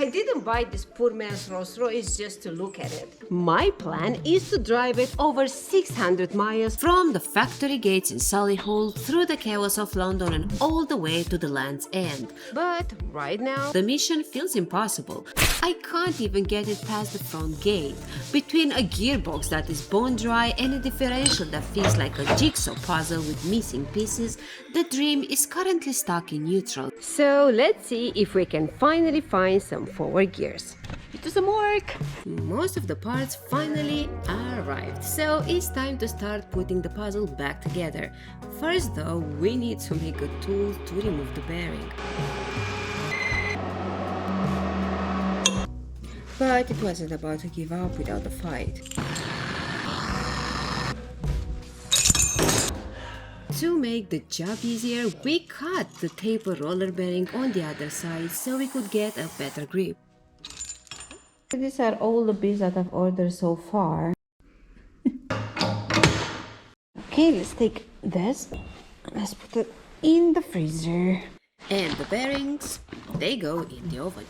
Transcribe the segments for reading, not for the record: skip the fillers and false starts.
I didn't buy this poor man's Rolls Royce just to look at it. My plan is to drive it over 600 miles from the factory gates in Solihull through the chaos of London and all the way to the Land's End. But right now, the mission feels impossible. I can't even get it past the front gate. Between a gearbox that is bone dry and a differential that feels like a jigsaw puzzle with missing pieces, the Dream is currently stuck in neutral. So let's see if we can finally find some forward gears. Do some work! Most of the parts finally arrived, so it's time to start putting the puzzle back together. First though, we need to make a tool to remove the bearing. But it wasn't about to give up without a fight. To make the job easier, we cut the taper roller bearing on the other side so we could get a better grip. These are all the bits that I've ordered so far. Okay, let's take this. Let's put it in the freezer. And the bearings, they go in the oven.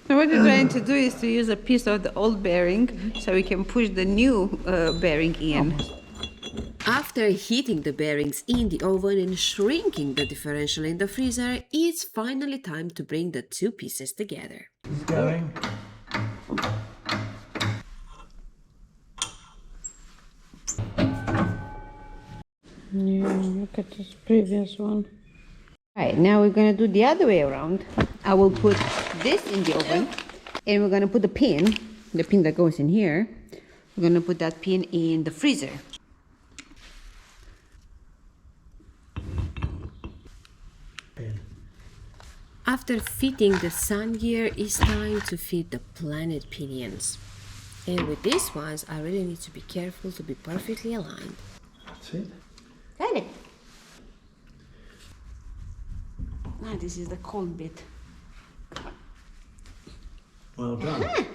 So what we're trying to do is to use a piece of the old bearing so we can push the new bearing in. After heating the bearings in the oven and shrinking the differential in the freezer, it's finally time to bring the two pieces together. It's going. Yeah, look at this previous one. Alright, now we're gonna do the other way around. I will put this in the oven and we're gonna put the pin that goes in here. We're gonna put that pin in the freezer. After fitting the sun gear, it's time to fit the planet pinions. And with these ones, I really need to be careful to be perfectly aligned. That's it. Got it. Now this is the cold bit. Well done.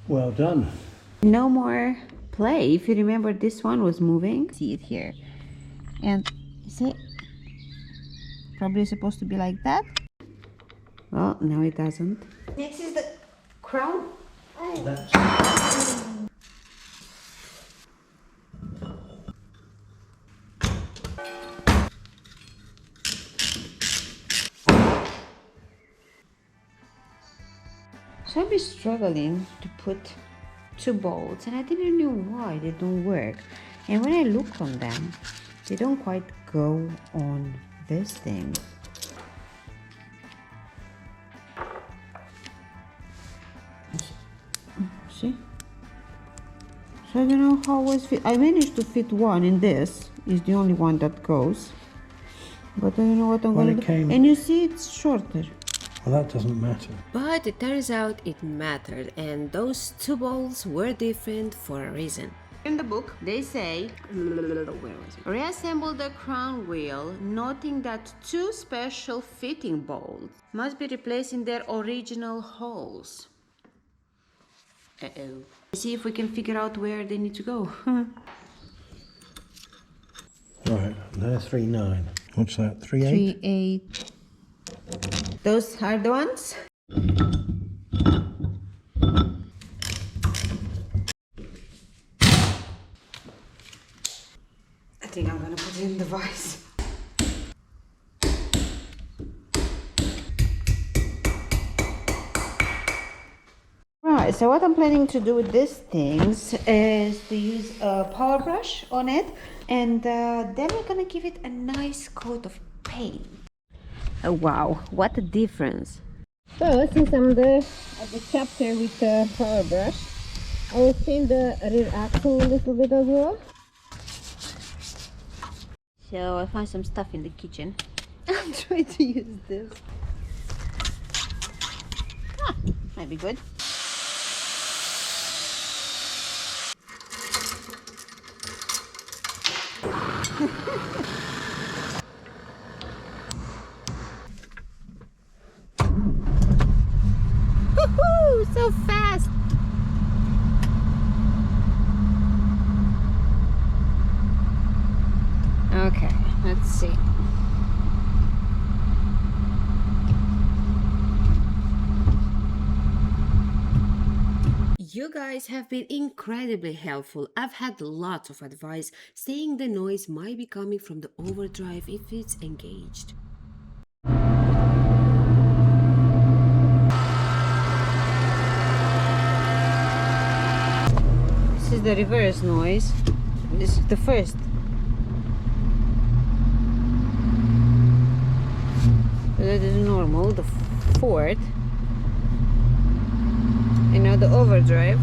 Well done. No more play. If you remember, this one was moving. See it here. And see, probably supposed to be like that. Well, no, it doesn't. Next is the crown. So I've been struggling to put two bolts and I didn't know why they don't work. And when I look on them, they don't quite go on this thing. See? So I don't know how it was fit. I managed to fit one in this. Is the only one that goes. But I don't know what I'm going to do. And you see it's shorter. Well, that doesn't matter. But it turns out it mattered, and those two bolts were different for a reason. In the book, they say, reassemble the crown wheel, noting that two special fitting bolts must be replaced in their original holes. Uh-oh. See if we can figure out where they need to go. Right, they're 3.9. What's that, 3.8? 3.8. Those are the ones. I think I'm gonna put it in the vise. Right, so what I'm planning to do with these things is to use a power brush on it, and then we're gonna give it a nice coat of paint. Oh wow, what a difference. So since I'm at the chapter with the power brush, I will clean the rear axle a little bit as well. So I found some stuff in the kitchen. I'm trying to use this. Might be good. Woohoo! So fast! Okay, let's see. You guys have been incredibly helpful. I've had lots of advice saying the noise might be coming from the overdrive if it's engaged. This is the reverse noise. This is the first. So that is normal, the fourth. And now the overdrive.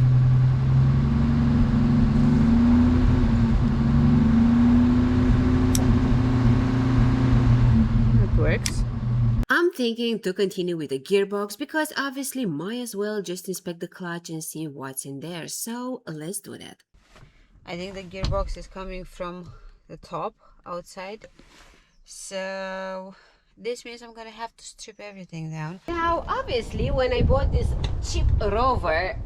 That works. I'm thinking to continue with the gearbox because obviously might as well just inspect the clutch and see what's in there. So let's do that. I think the gearbox is coming from the top outside. So this means I'm gonna have to strip everything down. Now, obviously, when I bought this cheap Rover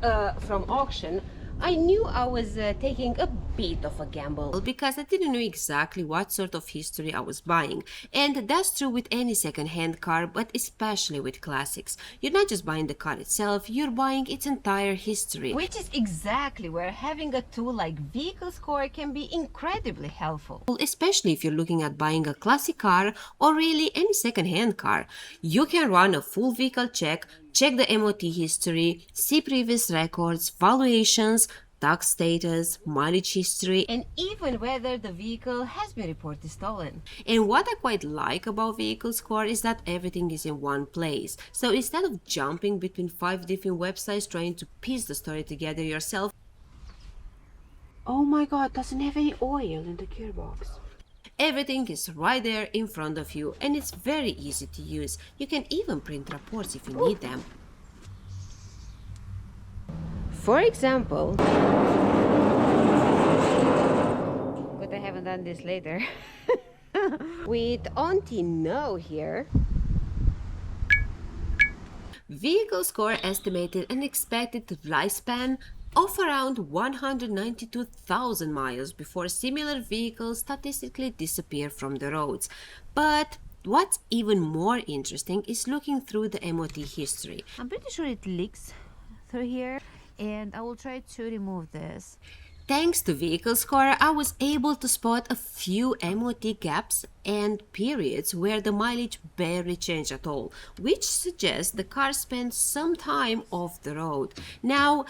from auction, I knew I was taking a bit of a gamble because I didn't know exactly what sort of history I was buying. And that's true with any second-hand car, but especially with classics. You're not just buying the car itself, you're buying its entire history. Which is exactly where having a tool like Vehicle Score can be incredibly helpful. Especially if you're looking at buying a classic car or really any second-hand car. You can run a full vehicle check, check the MOT history, see previous records, valuations, tax status, mileage history, and even whether the vehicle has been reported stolen. And what I quite like about Vehicle Score is that everything is in one place. So instead of jumping between 5 different websites trying to piece the story together yourself, oh my god, doesn't have any oil in the gearbox. Everything is right there in front of you and it's very easy to use. You can even print reports if you need them. For example, But I haven't done this later. with Auntie No here, Vehicle Score estimated an expected lifespan of around 192,000 miles before similar vehicles statistically disappear from the roads. But what's even more interesting is looking through the MOT history. I'm pretty sure it leaks through here, and I will try to remove this. Thanks to Vehicle Score, I was able to spot a few MOT gaps and periods where the mileage barely changed at all, which suggests the car spent some time off the road. Now,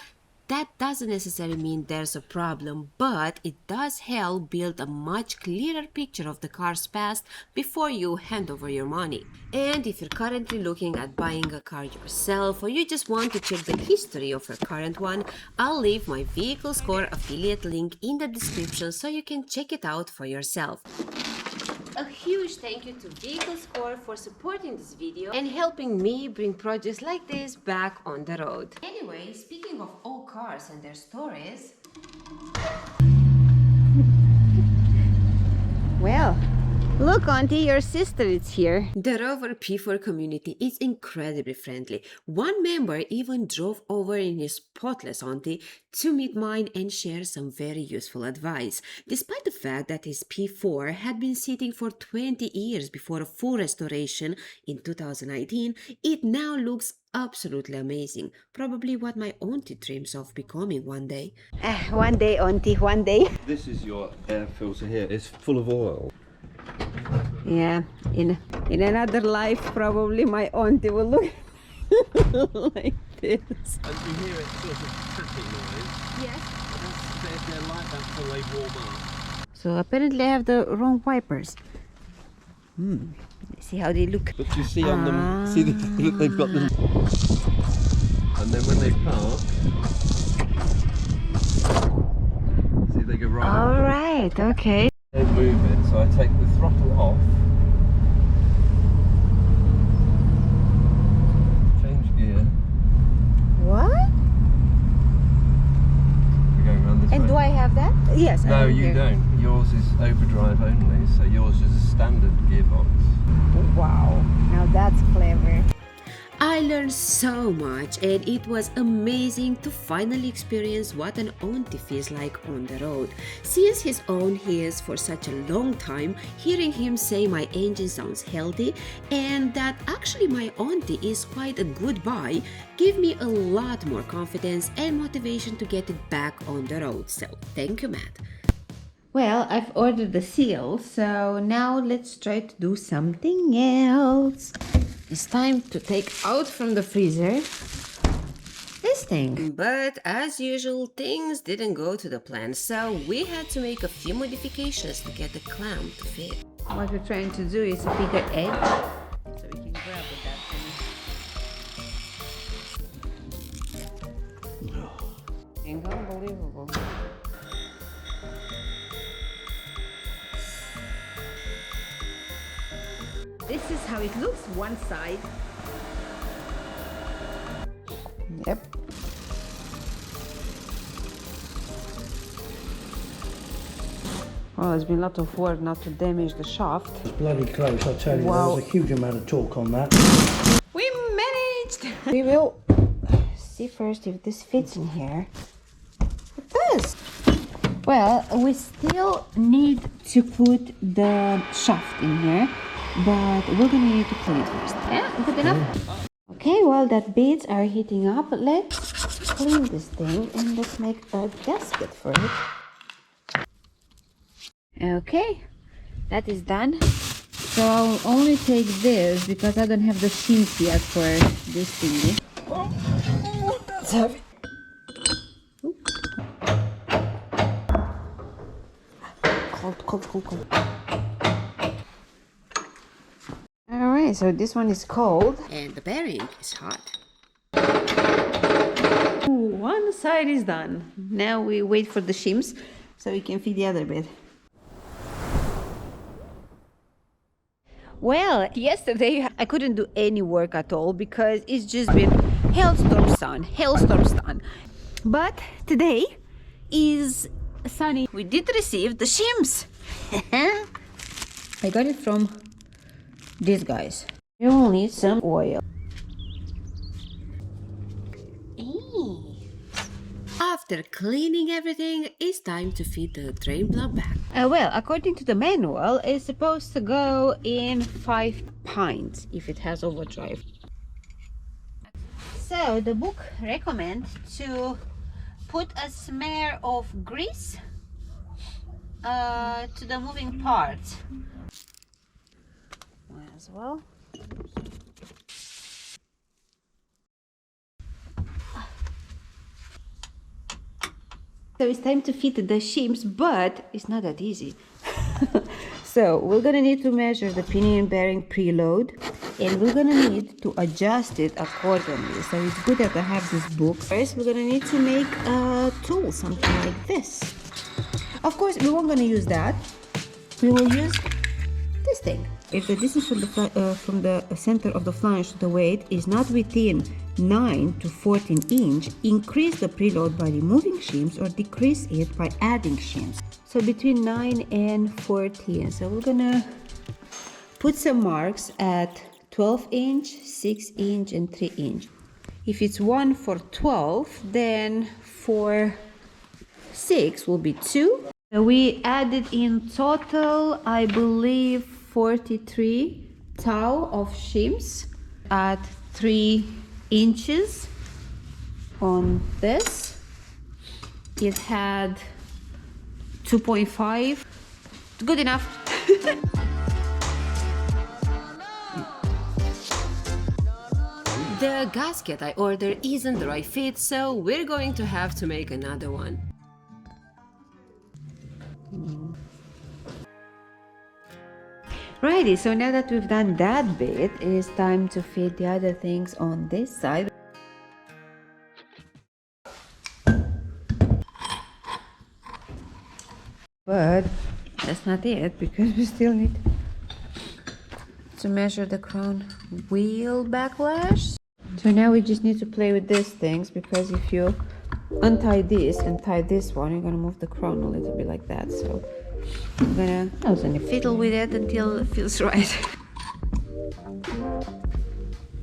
that doesn't necessarily mean there's a problem, but it does help build a much clearer picture of the car's past before you hand over your money. And if you're currently looking at buying a car yourself or you just want to check the history of your current one, I'll leave my Vehicle Score affiliate link in the description so you can check it out for yourself. A huge thank you to Vehicle Score for supporting this video and helping me bring projects like this back on the road. Anyway, speaking of old cars and their stories... Well, look, Auntie, your sister is here. The Rover P4 community is incredibly friendly. One member even drove over in his spotless Auntie to meet mine and share some very useful advice. Despite the fact that his P4 had been sitting for 20 years before a full restoration in 2019, it now looks absolutely amazing. Probably what my Auntie dreams of becoming one day. One day, Auntie, one day. This is your air filter here. It's full of oil. Yeah, in another life, probably my Auntie will look like this. And you hear it sort of tapping noise. Yes. They're like that till they warm up. So apparently I have the wrong wipers. See how they look. But you see on them, see look, they've got them. And then when they park, see they go right up. All right, okay. They move it, so I take the throttle off. Change gear. What? We're going around this way. And do I have that? Yes. I No, have you here. don't. Yours is overdrive only, so yours is a standard gearbox. Wow, now that's clever. I I learned so much, and it was amazing to finally experience what an auntie feels like on the road. Since he's owned his for such a long time, hearing him say my engine sounds healthy and that actually my auntie is quite a good buy gave me a lot more confidence and motivation to get it back on the road. So thank you, Matt. Well, I've ordered the seal, so now let's try to do something else. It's time to take out from the freezer this thing. But as usual, things didn't go to the plan, so we had to make a few modifications to get the clamp to fit. What we're trying to do is a bigger edge, so we can grab with that thing. Unbelievable. This is how it looks, one side. Yep. Well, it's been a lot of work not to damage the shaft. It's bloody close, I tell you. Wow. There was a huge amount of torque on that. We managed! We will see first if this fits in here. It does! Well, we still need to put the shaft in here, but we're gonna need to clean it first. Yeah, good enough? Okay, well, that beads are heating up. Let's clean this thing and let's make a gasket for it. Okay, that is done. So I'll only take this because I don't have the seams yet for this thingy. Oh, that's heavy. Cold. Alright, so this one is cold. And the bearing is hot. One side is done. Now we wait for the shims so we can feed the other bit. Well, yesterday I couldn't do any work at all because it's just been hailstorms on. But today is sunny. We did receive the shims. I got it from these guys. You will need some oil. After cleaning everything, it's time to feed the drain plug back. Well, according to the manual, it's supposed to go in 5 pints if it has overdrive. So the book recommends to put a smear of grease to the moving parts as well. So it's time to fit the shims, but it's not that easy. So we're gonna need to measure the pinion bearing preload, and we're gonna need to adjust it accordingly. So it's good that I have this book. First, we're gonna need to make a tool, something like this. Of course, we won't gonna use that. We will use this thing. If the distance from the center of the flange to the weight is not within 9 to 14 inch, increase the preload by removing shims or decrease it by adding shims. So between 9 and 14. So we're gonna put some marks at 12 inch, 6 inch and 3 inch. If it's 1 for 12, then for 6 will be 2. We added in total, I believe, 43 tau of shims at 3 inches on this. It had 2.5. Good enough. The gasket I ordered isn't the right fit, so we're going to have to make another one. Righty, so now that we've done that bit, it's time to fit the other things on this side. But that's not it, because we still need to measure the crown wheel backlash. So now we just need to play with these things, because if you untie this and tie this one, you're gonna move the crown a little bit like that. So I'm gonna fiddle with it until it feels right.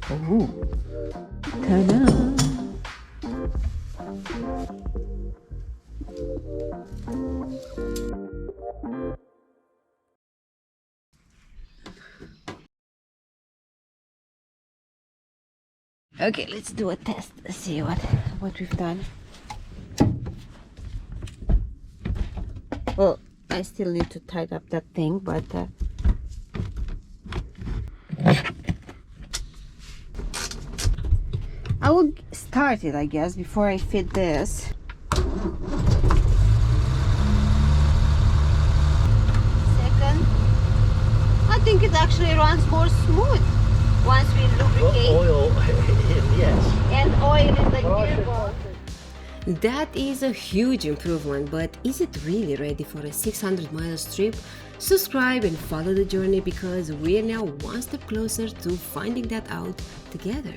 Oh, ta-da! Okay, let's do a test. Let's see what we've done. Well, I still need to tighten up that thing, but I will start it, I guess, before I fit this. Second, I think it actually runs more smooth once we lubricate. Oil, yes. And oil in the gearbox. That is a huge improvement, but is it really ready for a 600 miles trip? Subscribe and follow the journey because we are now one step closer to finding that out together.